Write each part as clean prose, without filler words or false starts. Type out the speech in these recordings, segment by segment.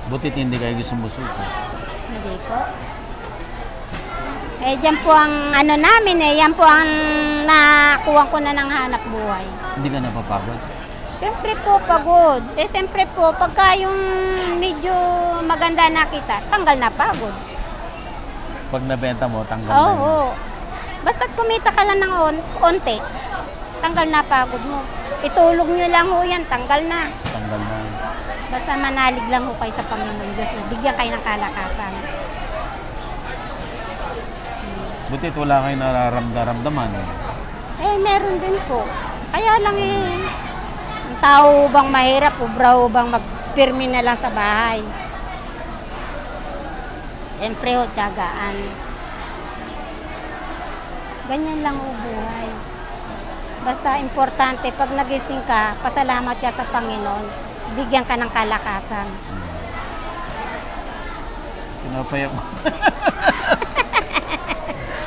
Butit hindi kayo sumusuko. Hindi po. Eh, dyan po ang ano namin eh. Yan po ang nakuha ko na ng hanap buhay. Hindi ka napapagod? Siyempre po, pagod. Eh, siyempre po, pagka yung medyo maganda nakita, tanggal na pagod. Pag nabenta mo, tanggal na yun. Oo. Basta't kumita ka lang ng onte, tanggal na pagod mo. Itulog nyo lang ho yan, tanggal na. Tanggal na. Basta manalig lang ho kayo sa Panginoon Diyos na bigyan kayo ng kalakasan. Butit wala kayo nararamdaman. Eh, meron din po. Kaya lang eh, ang tao bang mahirap, ubra bang magpirmi na lang sa bahay. Siyempre ho, tiyagaan. Ganyan lang ho buhay. Basta importante, pag nagising ka, pasalamat ka sa Panginoon, bigyan ka ng kalakasan. Pinapayak mo.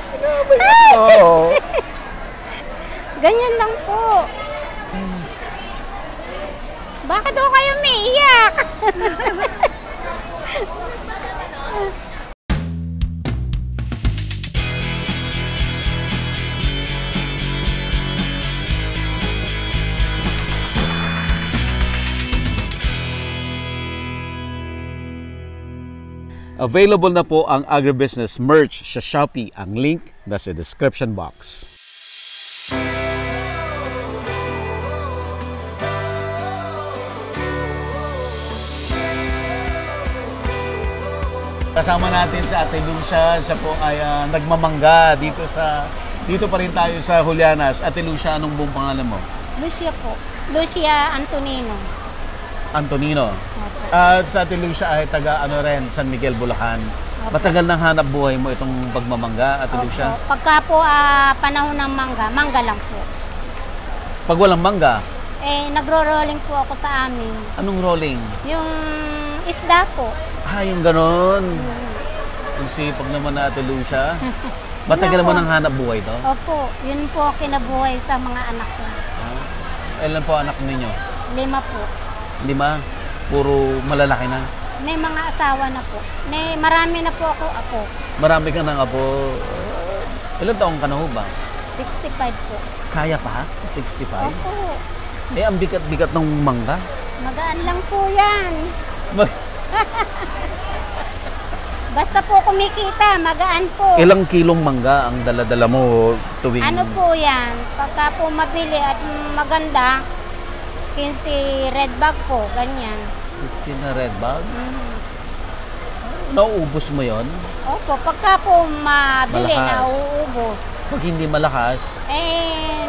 Pinapayak mo. Ganyan lang po. Bakit daw kayo umiiyak? Available na po ang agribusiness merch sa Shopee. Ang link nasa description box. Kasama natin si Ate Lucia. Siya po ay nagmamangga dito pa rin tayo sa Julianas. Ate Lucia, anong buong pangalan mo? Lucia po. Lucia Antonino. Antonino. Opo. At sa Ate Lucia ay taga San Miguel, Bulacan. Opo. Matagal nang hanap buhay mo itong pagmamangga, Ate Lucia? Opo. Pagka po panahon ng mangga lang po. Pag walang mangga, Eh, nagro-rolling po ako sa amin. anong rolling? Yung isda po. Yung ganon. Ang sipag naman na Ate Lucia. Matagal mo nang hanap buhay to? Opo, yun po kinabuhay sa mga anak ko. Ilan po anak ninyo? 5 po. 5? Puro malalaki na? May mga asawa na po. Marami na po ako. Marami ka ng apo. Ilan taong ka na ho ba? 65 po. Kaya pa? 65? Opo. Eh, ang bigat-bigat ng mangga. Magaan lang po yan. Basta po kumikita, magaan po. Ilang kilong mangga ang dala-dala mo tuwing... Ano po yan? Pagka po mabili at maganda, 15 red bag po, ganyan. 15 na red bag? Mhm. Nauubos mo yon? Opo, pagka po mabili, Malakas. nauubos. Pag hindi malakas,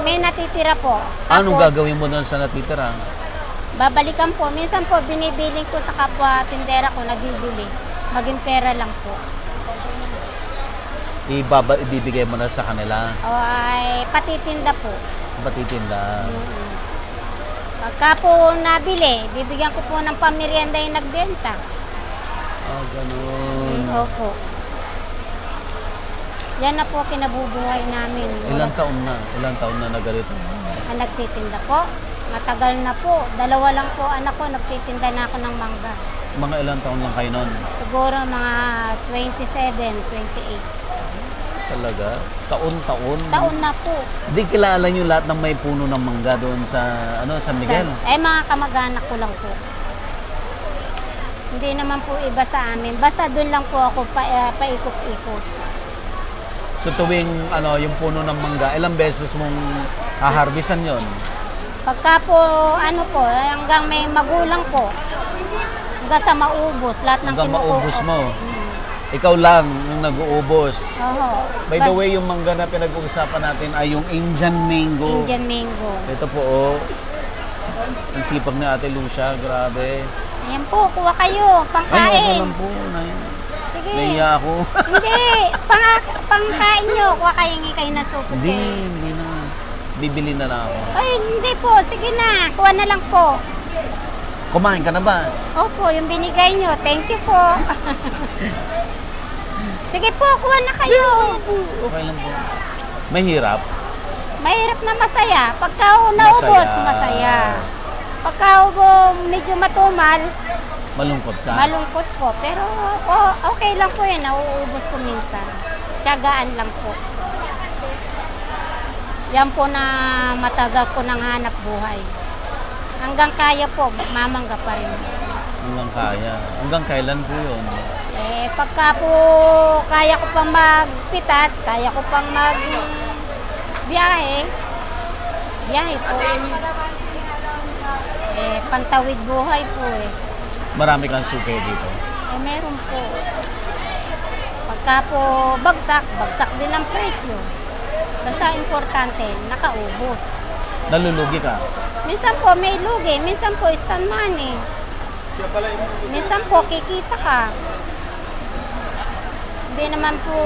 May natitira po. anong Tapos, gagawin mo doon sa natitira? babalikan po. Minsan po, binibiling ko sa kapwa tindera ko, nabibili. Maging pera lang po. Ibibigay mo na sa kanila. O ay patitinda po. Patitinda. Pagka po nabili, bibigyan ko po ng pamirienda yung nagbenta. Ganun. Opo. Yan na po kinabubuhay namin. Ilang taon na na ganito? Ang nagtitinda po. Matagal na po. 2 lang po anak ko, nagtitinda na ako ng mangga. Mga ilang taon lang kayo nun? Siguro mga 27, 28. Talaga? Taon-taon? Taon na po. Hindi kilala nyo lahat ng may puno ng mangga doon sa San Miguel? Mga kamag-anak ko lang po. Hindi naman po iba sa amin. Basta doon lang po ako paikot-ikot. So tuwing yung puno ng mangga, ilang beses mong haharbisan yon? Pagka po, hanggang may magulang po. Hanggang sa maubos, lahat ng Hanggang kinukuha. maubos mo. Ikaw lang yung nag-uubos. Oo. By the way, yung mangga na pinag-uusapan natin ay yung Indian mango. Indian mango. Ito po, ang sipag ni Ate Lucia, grabe. Ayan po, kuha kayo, Ay, pangkain. lang po. Sige. Naiya ako. Hindi, pangkain nyo. Kuha kayo kayo na supo. Hindi na. Bibili na lang ako. Ay, hindi po. Sige na. Kuha na lang po. Kumain ka na ba? Opo, yung binigay nyo. Thank you po. Sige po, kuha na kayo. Okay lang po. Mahirap. Mahirap na masaya. Pagka naubos, masaya. Pagka medyo matumal, Malungkot ka. Malungkot po, pero okay lang po yan, nauubos ko minsan. Tiyagaan lang po. Yan po na matagal ko nang hanap buhay. Hanggang kaya po, mamangga pa rin. Hanggang kaya. Hanggang kailan po yun? Eh, pagka po kaya ko pang magpitas, kaya ko pang biyahe po. Eh, pantawid buhay po eh. Marami kang suki dito. Eh, meron po. Pagka po bagsak din ang presyo. Basta importante, nakaubos. Nalulugi ka. Minsan po may lugi, minsan po stand money. Minsan po kikita ka. Hindi naman po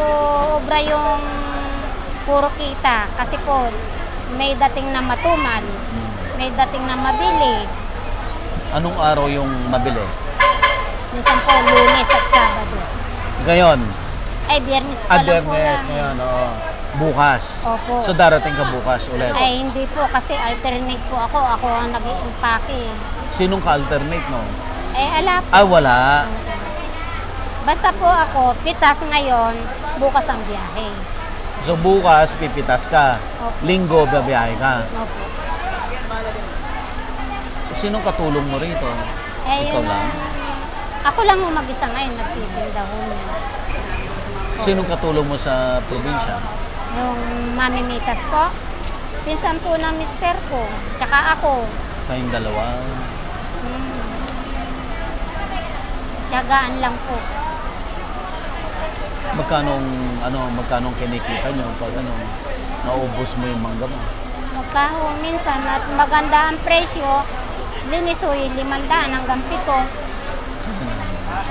obra yung puro kita. Kasi po may dating na matuman, may dating na mabili. Anong araw yung mabili? Minsan po Lunes at Sabado. Ngayon? Ay, Biyernes pa lang po Biyernes namin. ngayon, oo. Bukas. Opo. So darating ka bukas ulit. Ay, hindi po kasi alternate po ako. Ako ang nag-i-impake. Sinong ka-alternate mo? Eh, ala po. Ah, wala. Basta po ako, pitas ngayon, bukas ang biyahe. So bukas, pipitas ka. Opo. Linggo, babiyahe ka. Opo. Sinong katulong mo rito? Eh, Ikaw yun lang? Ako lang ang mag-isa ngayon, nagtitinda ho niya. Sinong katulong mo sa probinsya? Yung mamimitas po. Pinsan po ng mister ko, tsaka ako. Kayong dalawa. Tiyagaan lang po. Magkano kinikita nyo pag naubos mo yung mangga mo? Magkaho minsan at maganda ang presyo, linisoy 500 hanggang 7.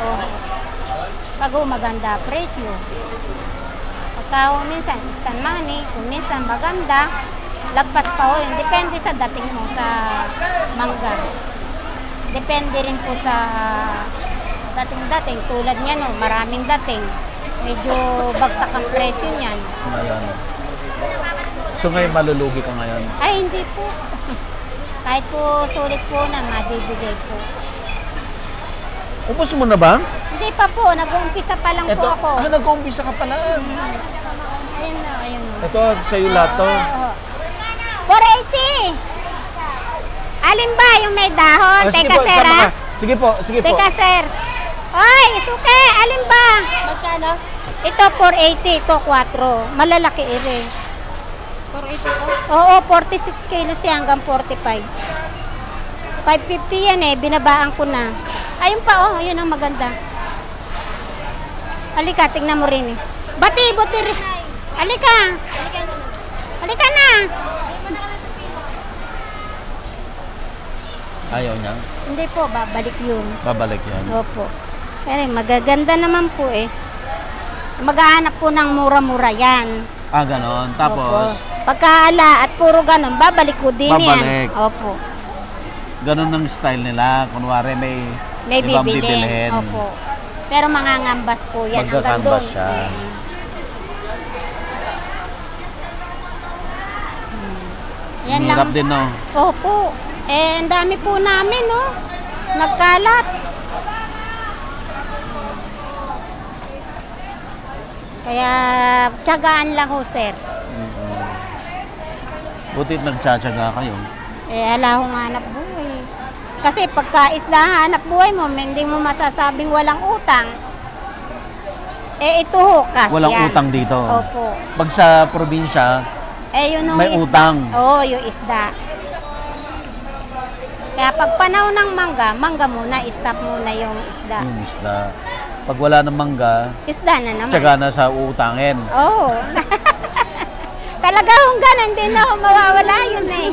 Oh. Pag maganda presyo. Pagkaho minsan instant money, kung minsan maganda, lagpas pa ho yun. Depende sa dating mo sa mangga. Depende rin po sa dating-dating. Tulad niya no, maraming dating. Medyo bagsak ang presyo niyan. Ngayon. So ngayon malulugi ka ngayon? Ay, hindi po. Kahit po sulit po na mabibigay po. Ubus mo na ba? Hindi pa po, nag-uumpisa pa lang po ako. Nag-uumpisa ka pala. Ayun na, ayun na. Ito, sa'yo lahat to. 480! Alin ba yung may dahon? Ah, sige Teka, po, sir, sama ha? ka. Sige po, sige po. Teka, sir. Oy, suke, alin ba? Magkano? Ito, 480. Ito, 4. Malalaki ire. 480 po? Oo, 46 kilos siya hanggang 45. 550 yan eh, binabaan ko na. Ayun pa, oh, ayun ang maganda. Halika, tingnan mo rin eh. Buti rin. Halika. Halika na. Ayaw niya? Hindi po, babalik yun. Babalik yan. Opo. Pero magaganda naman po eh. Maghahanap po ng mura-mura yan. Ah, ganon. Tapos, Opo. Pagkaala at puro ganon, babalik ko din Babalik. yan. Opo. ganon ang style nila. Kunwari may ibang bibilin. bibilhin. Opo. Pero mangangambas po yan. Hanggang Magkakambas doon. siya. Yan Hirap lang. din, no? Opo. Eh, ang dami po namin, no? Nagkalat. Kaya, tiyagaan lang ho, sir. Butit nagtsatsaga kayo. Eh, ala hong hanap buhay. Kasi pagka isda hanap buhay mo, hindi mo masasabing walang utang. Eh, ito ho, cash Walang yan. utang dito. Opo. Pag sa probinsya, Eh, yun may isda. utang. Oo, yung isda. Kaya pag panahon ng mangga muna, stop muna yung isda. yung isda. Pag wala ng mangga, Isda na naman. tsaga na sa utangin. Oo. Talaga hong ganun din na mawawala yun eh.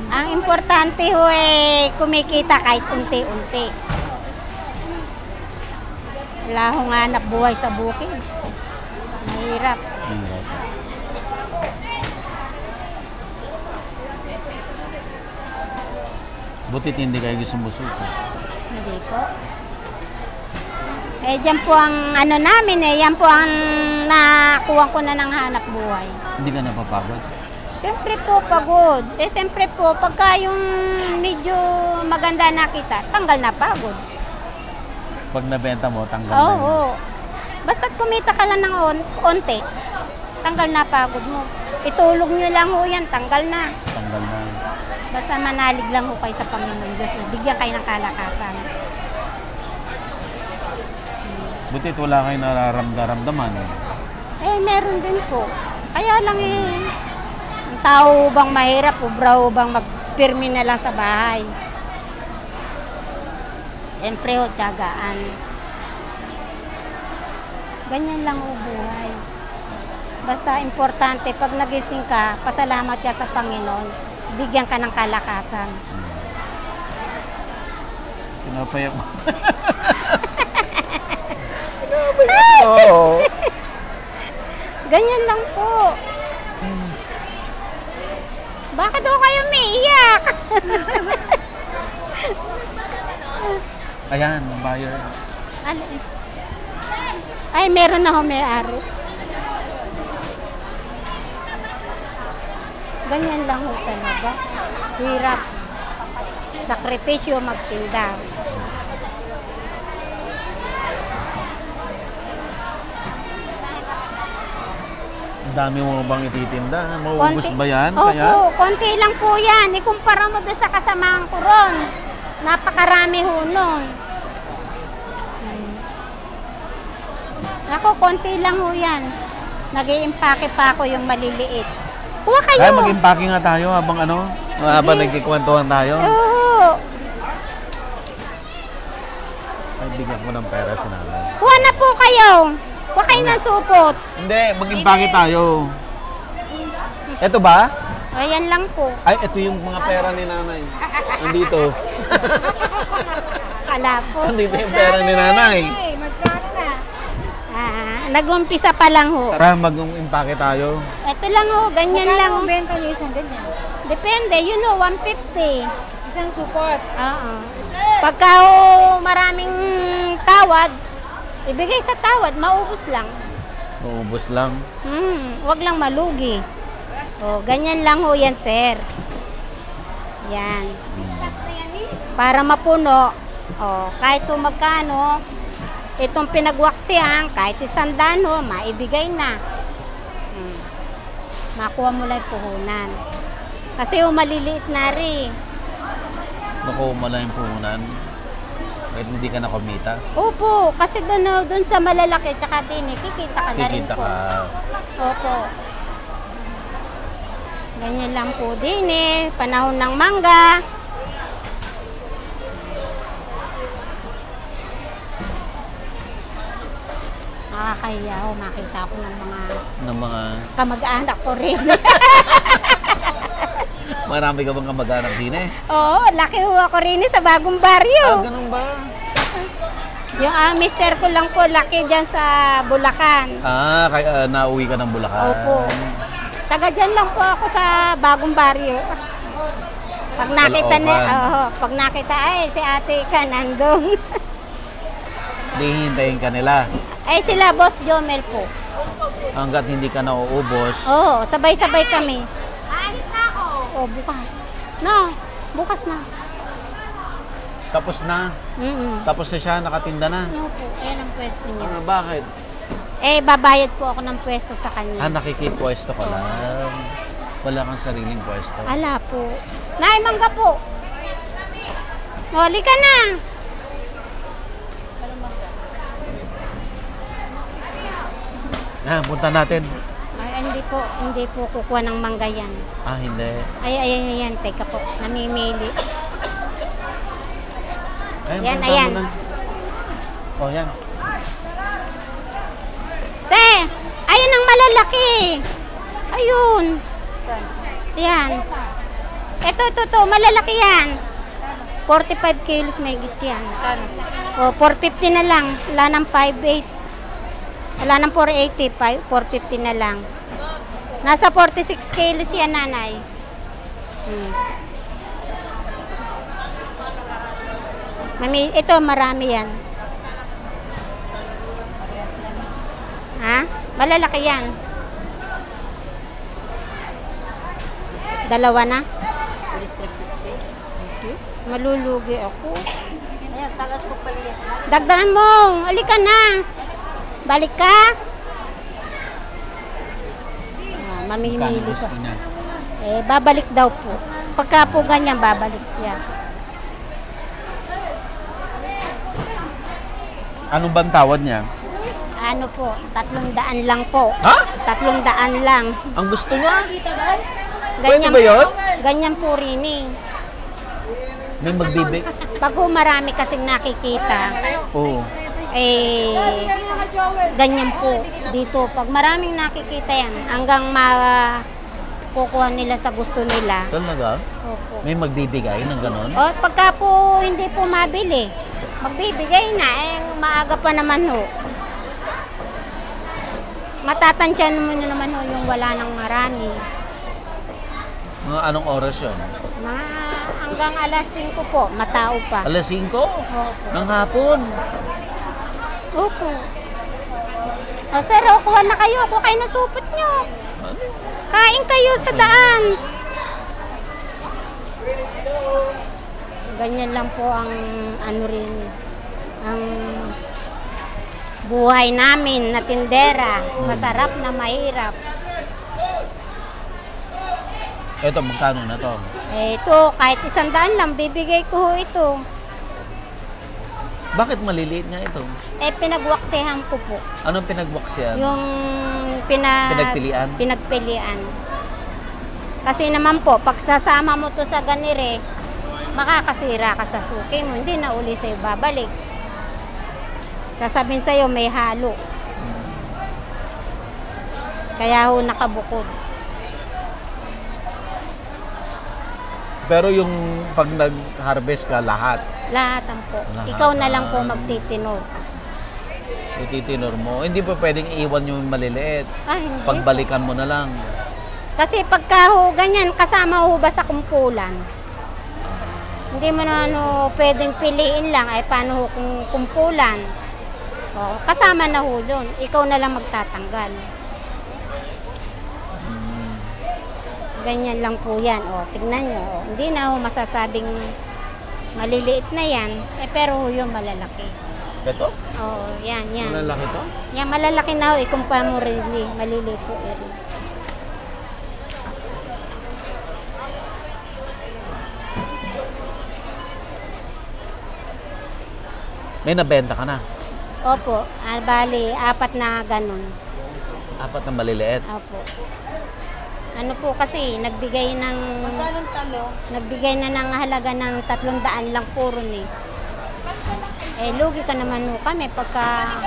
Ang importante ho eh, kumikita kahit unti-unti. Wala hong hanap buhay sa bukid. Mahirap. Butit hindi kayo sumusuko. Hindi po. Eh, dyan po ang ano namin eh, yan po ang nakuha ko na ng hanap buhay. Hindi ka napapagod. Siyempre po, pagod. Siyempre po, pagka yung medyo maganda nakita, tanggal na pagod. Pag nabenta mo, tanggal na yun. Oo. Basta't kumita ka lang ng onti, tanggal na pagod mo. Itulog nyo lang ho yan, tanggal na. Tanggal na. Basta manalig lang ho kayo sa Panginoon Diyos na bigyan kayo ng kalakasan. Butit wala kayong nararamdaman. Meron din po. Kaya lang ang tao bang mahirap, ubra bang magpirmi na lang sa bahay. Siyempre ho, tiyagaan. Ganyan lang ho buhay. Basta importante, pag nagising ka, pasalamat ka sa Panginoon, bigyan ka ng kalakasan. Pinapayak mo. Pinapayak mo. Ganyan lang po. Bakit ho kayo umiiyak? Ayan, buyer. Ano? Ay, meron na ho may-ari. Ganyan lang ho talaga. Hirap. Sakripisyo magtinda. Ang dami mo bang ititinda? Mauubos ba yan? Opo, Kaya? konti lang po yan. Ikumpara mo doon sa kasamaang ko ron. Napakarami ho nun. Ako, konti lang ho yan. Nag-iimpake pa ako yung maliliit. Kuha kayo. Ay, mag-impake nga tayo habang nagkikwentuhan tayo. Oo. Ay, bigyan ko ng pera si nanay. Kuha na po kayo. Kuha kayo ng supot. Hindi, mag-impake tayo. Ito ba? Ayan lang po. Ay, ito yung mga pera ni nanay. Nandito. Kala po. Nandito yung pera ni nanay. Magkano na? Nag-umpisa pa lang ho. Tara, mag-impake tayo. Ito lang ho, ganyan lang ho. Magkano ang benta niyo isang ganyan? Depende, 150. Isang support. Oo. Pagka ho, maraming tawad, ibigay sa tawad, maubos lang. Maubos lang. Wag lang malugi. O, ganyan lang ho yan, sir. Yan. Para mapuno, kahit ho magkano, itong pinagwaksihan, kahit 100 ho, maibigay na. Makuha mo lang yung puhunan. Kasi ho, maliliit na rin. Naku, malayang puhunan. Kahit hindi ka nakumita. Opo, kasi doon sa malalaki, tsaka din, kikita ka na rin Kikita po. ka. Opo. Ganyan lang po din panahon ng mangga. Nakakahiya ho, makita ko ng mga kamag-anak ko rin. Marami ka bang kamag-anak din Oo, laki ho ako rin sa bagong baryo. ganun ba? Yung mister ko lang po, laki dyan sa Bulacan. Kaya nauwi ka ng Bulacan. Opo. Taga dyan lang po ako sa bagong baryo. Pag nakita pag nakita, ay si ate ka nandun. Di hintayin ka nila. Ay sila, Boss Jomel po. Hanggat hindi ka nauubos. Oo, sabay-sabay kami. Alis na ako. Bukas. No, bukas na. Tapos na. Tapos na siya, nakatinda na. No po, yan ang pwesto niya. Bakit? Babayad po ako ng pwesto sa kanya. Nakikipwesto ko lang. Wala kang sariling pwesto. Ala po. Nay, mangga po. Huli ka na. Punta natin. Ay, hindi po kukuha ng mangga yan. Hindi. Ayan, teka po, namimili. Yan, punta ayan. mo na. Yan. Te, ayun ang malalaki. Ayun. Yan. Ito, malalaki yan. 45 kilos may yan. 450 na lang. Wala ng 5.8. Wala ng 480, 450 na lang. Nasa 46 kilos yan, nanay. Ito, marami yan. Malalaki yan. Dalawa na? Malulugi ako. Ayan, talas ko pala yan. Dagdagan mo! Halika na! Balik ka! Mamimili Kano ko. gusto niya? Eh, babalik daw po. Pagka po ganyan, babalik siya. Anong bang tawad niya? Ano po, 300 lang po. Ha? 300 lang. Ang gusto niya? Ganyan, Pwede ba yun? Ganyan po rin eh. May magbibig? Pag po marami kasing nakikita, Oo. ganyan po dito. Pag maraming nakikita yan, hanggang kukuha nila sa gusto nila. Talaga? Opo. May magbibigay ng ganon? O, pagka po hindi po mabili, magbibigay na. Maaga pa naman ho. Matatansyan mo nyo naman ho yung wala ng marami. Mga anong oras yun? Hanggang alas 5 po, matao pa. Alas 5? Opo. Ng hapon? Opo. O sir, kuha na kayo. Kuha kayo na supot nyo. Ano? Kain kayo sa daan. Ganyan lang po ang ano rin, ang buhay namin na tindera. Masarap na mahirap. Eto, magkano na to? Ito, kahit 100 lang, bibigay ko ho ito. Bakit maliliit nga ito? Pinagwaksehan ko po. Anong pinagbox yan? Yung Pinagpilian? Pinagpilian. Kasi naman po, pag sasama mo to sa ganire, makakasira ka sa suki mo, hindi na uli sa'yo babalik. Sasabihin sa'yo, may halo. Kaya ho nakabukod. Pero yung pag nag-harvest ka, lahat, Lahat po. Lahat. Ikaw na lang po magtitinor. ititinor mo. Hindi pa pwedeng iwan yung maliliit. Hindi. Pagbalikan mo na lang. Kasi pagka ho, ganyan, kasama ho ba sa kumpulan? Hindi mo na pwedeng piliin lang, ay paano ho kung kumpulan? O, kasama na ho doon. Ikaw na lang magtatanggal. Ganyan lang po yan. O, tignan nyo. O, hindi na ho masasabing maliliit na yan, pero ho yun malalaki. Ito? O, yan. Malalaki to? Yan, malalaki na ho. Ikumpara mo rin, maliliit po rin. May nabenta ka na. Opo, bali, 4 na ganun. 4 na maliliit. Opo. Ano po kasi, nagbigay na ng halaga ng 300 lang puro ni. Lugi ka naman ho kami pagka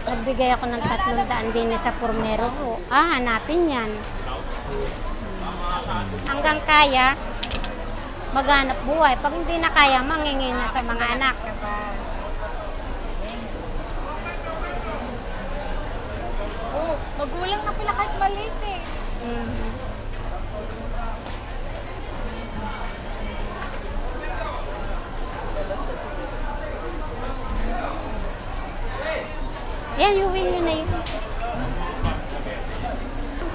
nagbigay ako ng 300 din sa pormero po. Hanapin yan. Hanggang kaya, maghanap buhay. Pag hindi na kaya, mangingi na sa mga anak. Magulang na pala kahit maliit eh. Yan, yuwi nyo na yun.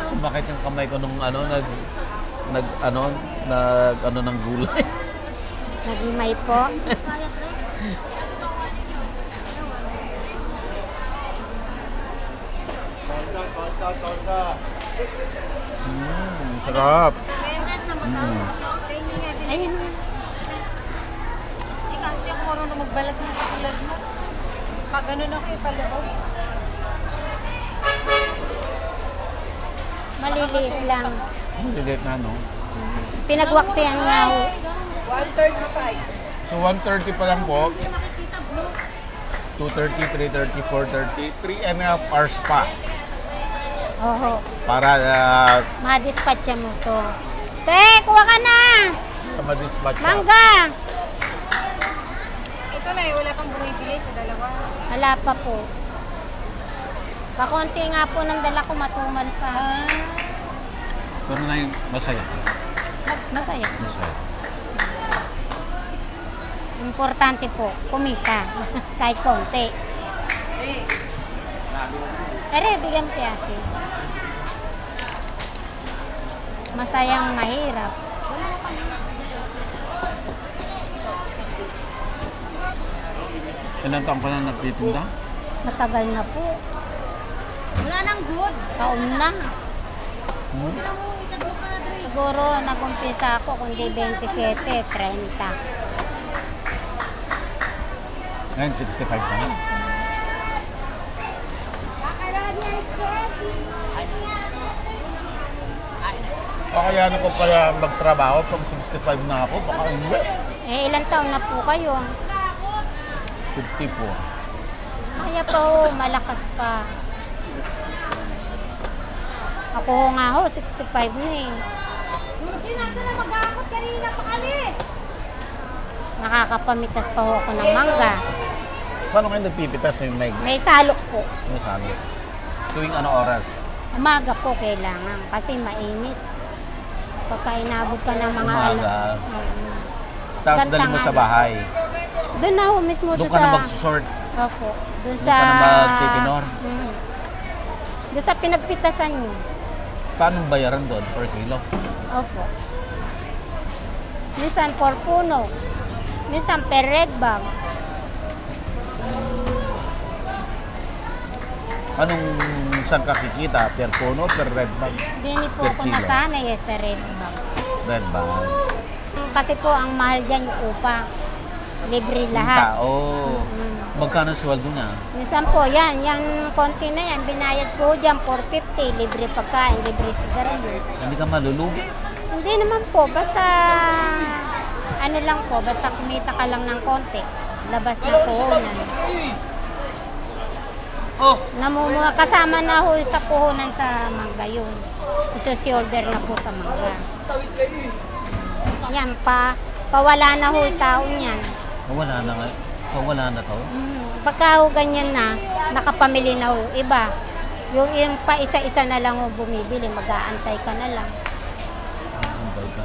Sumakit yung kamay ko nung nag ng gulay. Nagimay po. Sarap. Ayun. Kasi di ako marunong magbalat ng katulad mo. Pag ganun ako ipaloob. Maliliit lang. Maliliit na, no? Pinagwaksihan nga ho. So, 1:30 pa lang po. 2:30, 3:30, 4:30. 3.5 hours pa. Oho. Para Ma-dispatcha mo to. Te, kuha ka na! ma-dispatch ka. Mangga! Ito na eh, wala pang bumibili sa dalawa. Wala pa po. Pakunti nga po ng dala ko, matumal pa. Pero na yung masaya. Masaya. Masaya. Importante po, kumita. Kahit konti. Pero bigyan mo si ate. Masayang mahirap. Ilan taon ka na nagtitinda? Matagal na po. Wala nang good. Taon na. Hmm? Siguro nag-umpisa ako kundi 27, 30. Ngayon, 65 ka na. Kaya ano ko pala magtrabaho pag 65 na ako, baka hindi. Eh, ilang taon na po kayo? 50 po. Kaya pa ho, malakas pa. Ako nga ho, 65 na eh. Nasa na mag-aakot kanina pa kami. Nakakapamitas pa ho ako ng mangga. Paano kayo nagpipitas yung mic? May salok po. Ano sabi? Tuwing ano oras? Umaga po kailangan kasi mainit. Pagka inabot ka ng mga Umaga. Oo. Tapos dali mo sa bahay. Doon na ho mismo Doon doon ka sa... na mag-sort. Opo. Doon Doon sa... ka na magtitinor? Doon sa pinagpitasan nyo. Paano bayaran doon per kilo? Opo. Minsan per puno. Minsan per red bag. Anong saan ka kikita? Per puno, per red bag? Hindi po Per ako kilo. nasanay sa red bag. Red bag. Kasi po ang mahal dyan yung upa. Libre Yung lahat. tao. Mm. Magkano sweldo niya? Minsan po yan, yung konti na yan, binayad po dyan 450, libre pagkain, libre sigarilyo. Hindi ka malulugi. Hindi naman po, basta ano lang po, basta kumita ka lang ng konti. Labas ng puhunan. Oh! Namumuha, kasama na ho sa puhunan sa mangga yun. Iso-shoulder na po sa mangga. Yan pa, pawala na ho yung tao niyan. Wala na nga. Wala na to. Pagka ho ganyan na, nakapamili na ho yung iba. Yung pa isa-isa na lang ho bumibili, mag-aantay ka na lang. Antay ka.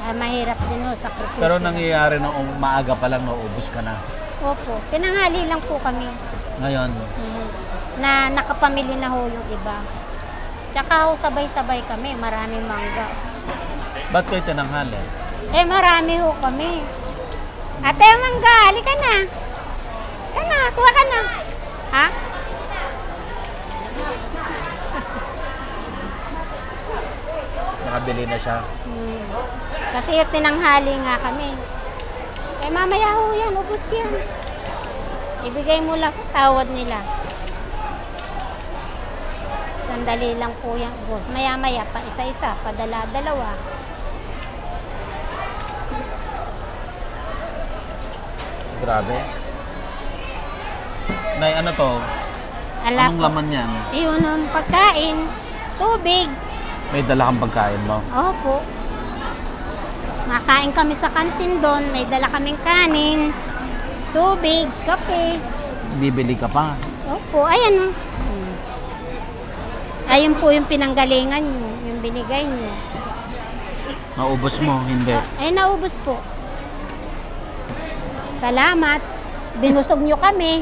Mahirap din ho sa sakripisyo. Pero nangyayari na maaga pa lang naubos ka na. Opo, tinanghali lang po kami. Ngayon, Na nakapamili na ho yung iba. Tsaka ho sabay-sabay kami, maraming mangga. ba't kayo tinanghali? Eh marami ho kami. Ate, mangga, halika na. Kana, kuha ka na. Ha? Nakabili na siya. Kasi yung tinanghali nga kami. Eh mamaya ho yan, ubos yan. Ibigay mo lang sa tawad nila. Sandali lang po yan, ubos. Maya-maya pa isa-isa, padala-dalawa. Grabe. Nay, ano to? Anong laman yan? Yun ang pagkain, tubig. May dala kang pagkain mo? Opo. Makain kami sa kantin doon, may dala kaming kanin, tubig, kape. Bibili ka pa. Opo, ayan o. Ayun po yung pinanggalingan nyo, yung binigay nyo. Naubos mo? Hindi. Ay, naubos po. Salamat. Binusog nyo kami.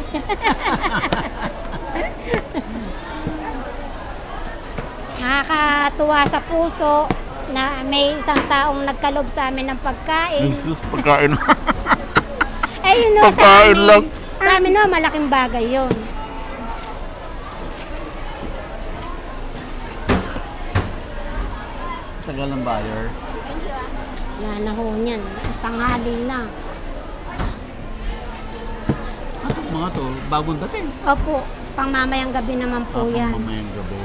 Nakakatuwa sa puso na may isang taong nagkalob sa amin ng pagkain. Jesus, pagkain. Eh, yun o, sa Pagkain amin. lang. Sa amin o, malaking bagay yun. Tagal ng buyer. Wala na ho niyan. Tanghali na. Ano mga to? Bagong dating. Opo, pang mamayang gabi naman po yan. Mamayang gabi.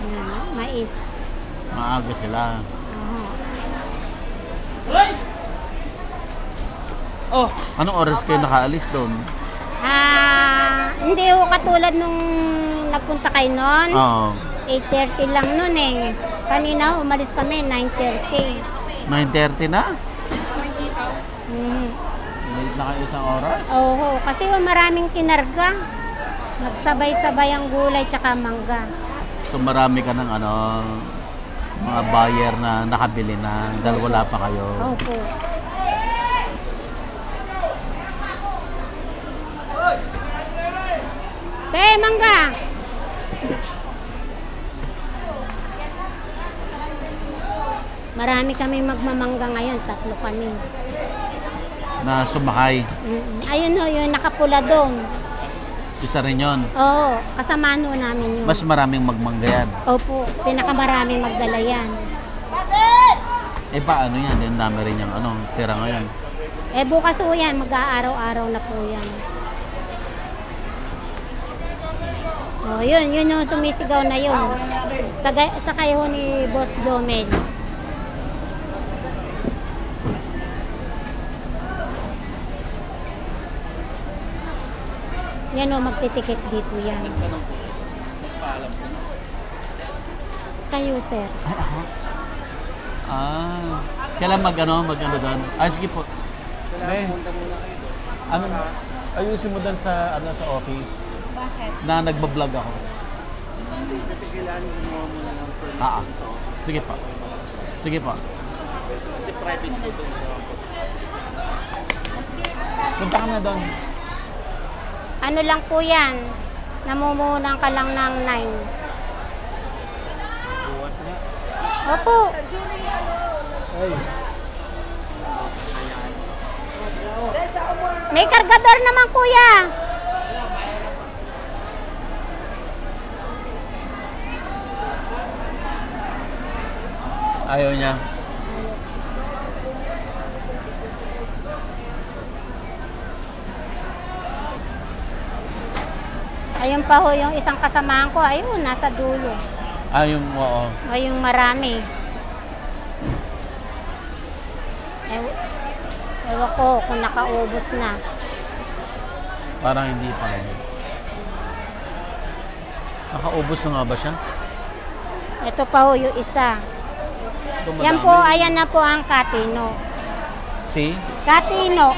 Yan, mais. Maaga sila. Oo. Anong oras kayo nakaalis doon? Hindi ho katulad nung nagpunta kayo noon. Oo. 8:30 lang noon eh. Kanina umalis kami, 9:30. 9:30 na? Mm. Late na kayo isang oras? Oo, kasi maraming kinarga. Nagsabay-sabay ang gulay tsaka mangga. So marami ka ng ano, mga buyer na nakabili na dahil wala pa kayo. Opo. Te, mangga! Marami kami magmamangga ngayon, 3 kami. Na sumakay. Ayun o, yung nakapula doon. Isa rin yun. Oo, kasamaan ho namin yun. Mas maraming magmangga yan. Opo, pinakamaraming magdala yan. Eh paano yan? Yung dami rin yung tira ngayon. Eh bukas ho yan, mag-aaraw-araw na po yan. Oh, yun yung sumisigaw na yun. Sakay ho ni Boss Jomel. Yan o, magtitikit dito yan. Kayo, sir. Ay, ako? Kailan mag-ano doon? Sige po. Ayusin mo doon sa office. Bakit? Na nagbablog ako. Kasi kailangan gumawa mo na ng permit sa office. Sige pa. Sige pa. Kasi private po ito. Punta ka na doon. Ano lang po yan? Namumunan ka lang ng 9. Opo. May kargador naman, kuya. Ayaw niya. Ayun pa ho yung isang kasamahan ko. Ayun, nasa dulo. Oo. Ayun, marami. Ewan ko kung nakaubos na. Parang hindi pa rin. Nakaubos na nga ba siya? Ito pa ho yung isa. Yan po, ayan na po ang Katino. Si? Katino.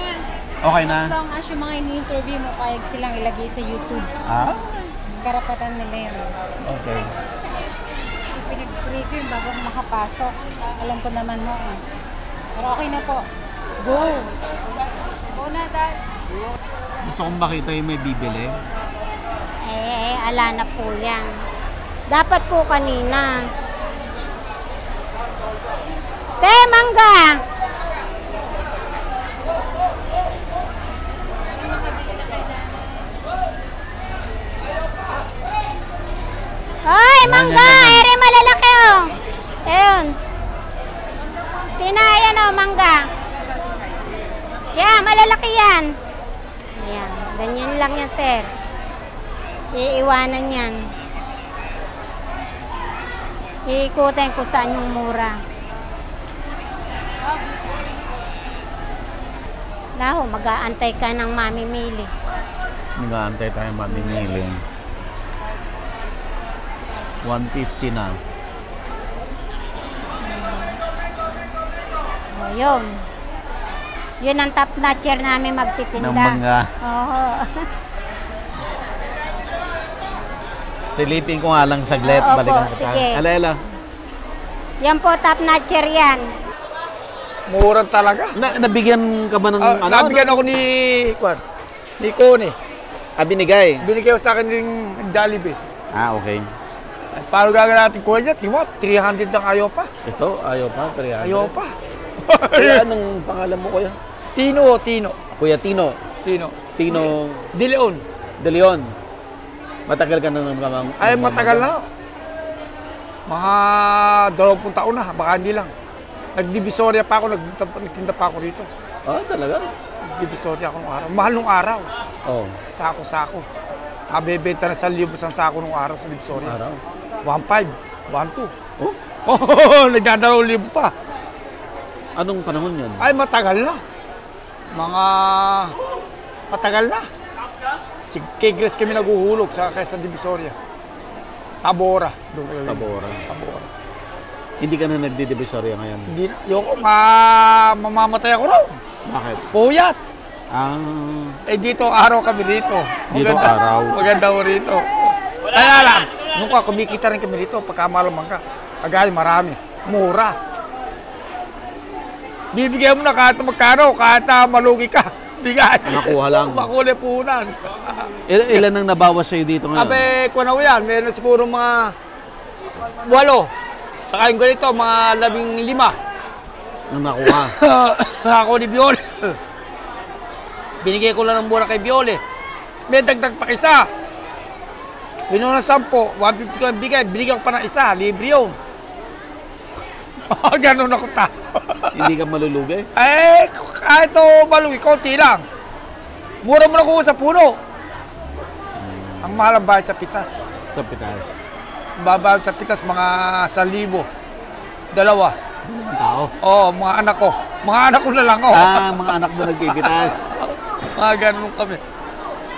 Okay na? As long as yung mga ini-interview mo, kaya silang ilagay sa YouTube. Karapatan nila yun. Okay. Pinag-pray ko yung bago makapasok. Alam ko naman mo. Pero okay na po. Go! Go na, Dad! Gusto kong makita yung may bibili. Ala na po yan. Dapat po kanina. Te, mangga! Hoy, mangga! Ere, malalaki oh! Ayun. Tinayan oh, mangga. Yeah, malalaki yan. Ayan, ganyan lang yan, sir. Iiwanan yan. Iikutin ko saan yung mura. Laho, mag-aantay ka ng mamimili. Nag-aantay tayo mamimili. 150 na. O, yun. Yun ang top notcher namin magtitinda. Ng mangga. Oo. Silipin ko nga lang saglit. Oo, Balikan ko sige. Ala. Yan po, top notcher yan. Mura talaga. Nabigyan ka ba ng Nabigyan ako ni Connie. Binigay? Binigay ko sa akin yung Jollibee. Okay. Ay, paano gagawin natin kuya dyan? Timo, 300 lang ayaw pa. Ito, ayaw pa, 300. Ayaw pa. Kuya, anong pangalan mo, kuya? Tino. Kuya Tino. Tino De Leon. De Leon. Matagal ka na naman. Ay, matagal na. Mga 20 taon na, baka hindi lang. Nagdivisoria pa ako, nagtinda pa ako rito. Talaga? Nagdivisoria ako nung araw. Mahal nung araw. Sako-sako. Nabebenta na 1,000 sa sako nung araw sa Divisoria. 1,500, 1,200. Nagdadalawang 1,000 pa. Anong panahon yun? Ay, matagal na. Matagal na. Si Kegres kami naguhulog sa Quezon Divisoria. Tabora. Tabora. Hindi ka na nagdi-divisoria ngayon? Hindi na. Yung mamamatay ako raw. Bakit? Puyat. Dito araw kami dito. Maganda ko rito. Kaya lang, nung kumikita rin kami dito, pagka malamang ka, agad marami. Mura. Bibigyan mo na kahit magkano, kahit malugi ka. Bigay. Nakuha lang. Makuli puhunan. Ilan ang nabawas sa'yo dito ngayon? Abe, kung ano yan, meron siguro mga 8. Saka yung ganito, mga 15. Nang nakuha. Ako ni Biole. Binigay ko lang ng mura kay Biole. May dagdag pa isa. Pinuha ng 10, 150 ko lang bigay. Binigyan ko pa ng isa, libre yun. Ganun ako ta. Hindi ka malulugi? Eh, kahit ito malugi, konti lang. Mura mo na kuha sa puno. Ang mahal ang bayad sa pitas. Sa pitas. Babayad sa pitas, mga 1,000. 2. Tao? Oo, mga anak ko. Mga anak ko na lang, oh. Mga anak mo nagpipitas. Mga ganun kami.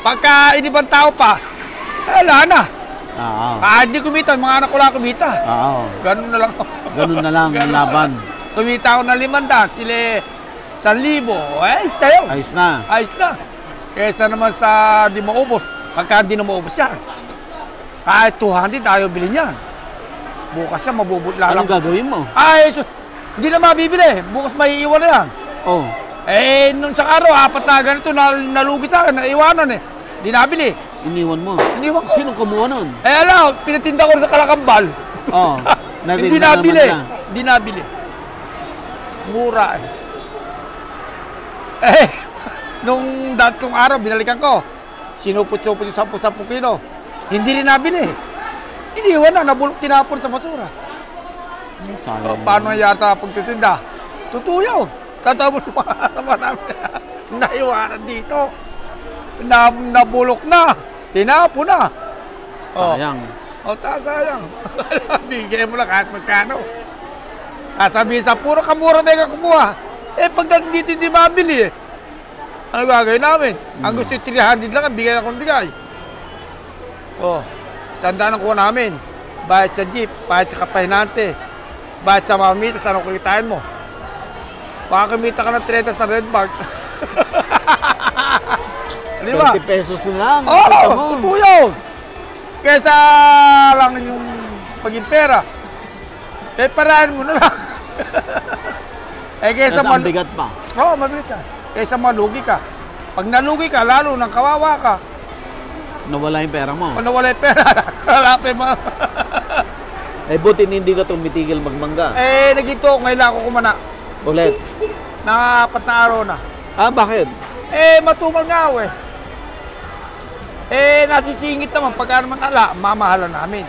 Pagka inibang tao pa, wala na. Oo. Kahit di kumita, mga anak ko lang kumita. Oo. Ganun na lang. Ganun na lang ang laban. Kumita ako ng 500, sila 1,000. Ayos na yun. Ayos na. Ayos na. Kesa naman sa di maubos. Pagka di na maubos yan. Kahit 200, ayaw bilhin yan. Bukas yan, mabubutla lang. Anong gagawin mo? Ay, hindi na mabibili. Bukas may iiwan na yan. Oh. Eh, nung sa araw, 4 na ganito, nalugi sa akin, naiwanan eh. Di nabili. Iniwan mo. Iniwan ko. Sinong kumuha nun? Eh, alam, pinatinda ko sa Kalakambal. Oh. Hindi nabili. Hindi nabili. Mura eh. Eh, nung datong araw, binalikan ko. Sinupot-supot yung 10-10 kilo. Hindi rin nabili. Iniwan na, tinapon sa basura. So, paano yata pagtitinda? Totoo yun. Tatapos mga namin. Naiwanan dito. Nabulok na. Tinapon na. Sayang. Sayang. Bigay mo lang kahit magkano. Sabihin sa puro kamura na yung kumuha. Eh, pag dito hindi mabili eh. Ano gagawin namin? Ang gusto yung 300 lang, bigay ako ng bigay. Sandaan ang kuha namin. Bayad sa jeep, bayad sa kapahinante, bayad sa mamitas, anong kulitain mo? Baka kumita ka ng 30 sa red bag. Di ba? 30 pesos na lang. Totoo yun. Kesa lang yung paging pera. Eh, paraan mo na lang. Kesa ang bigat pa. Mabigat ka. Kesa malugi ka. Pag nalugi ka, lalo nang kawawa ka. Nawala yung pera mo. Kung nawala yung pera, kalapin mo. Eh, buti hindi ka tumitigil magmangga. Eh, nagito, ngayon lang ako kumana. Ulit. Na 4 na araw na. Bakit? Eh, matumal nga ako eh. Eh, nasisingit naman. Pagka naman mamahalan namin.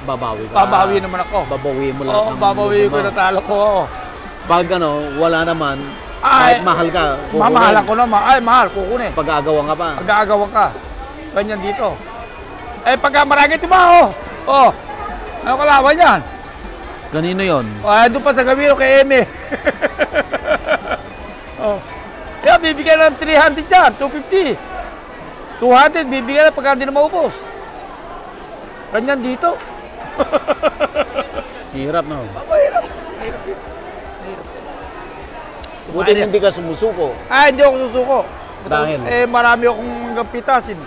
Babawi ka. Babawi naman ako. Babawi mo lang. Oo, babawi ko na talo ko. Pag wala naman, kahit mahal ka, kukunin. Mamahalan ko naman. Ay, mahal, kukunin. Pag-aagawan ka pa. Pag-aagawan ka. Ganyan dito. Eh, pagka marami tumaho. Ano kalaban yan? Kanino yon? Doon pa sa Gabiro kay Eme. Kaya bibigyan ng 300 dyan, 250. 200, bibigyan na pagka hindi na maubos. Ganyan dito. Hirap na. Mahirap. Buti hindi ka sumusuko. Hindi ako susuko. Dahil? Eh, marami akong gampitasin.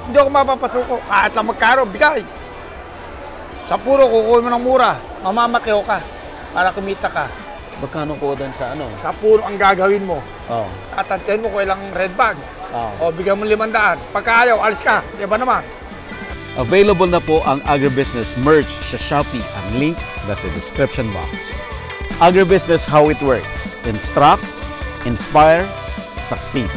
Hindi ako mapapasuko. Kahit lang magkano, bigay. Sa puro, kukuha mo ng mura. Mamamakyaw ka para kumita ka. Magkano ko doon sa ano? Sa puro ang gagawin mo. Tatantyahin mo kung ilang red bag. Bigyan mo 500. Pagka ayaw, alis ka. Diba naman? Available na po ang Agribusiness merch sa Shopee. Ang link nasa description box. Agribusiness, how it works. Instruct, inspire, succeed.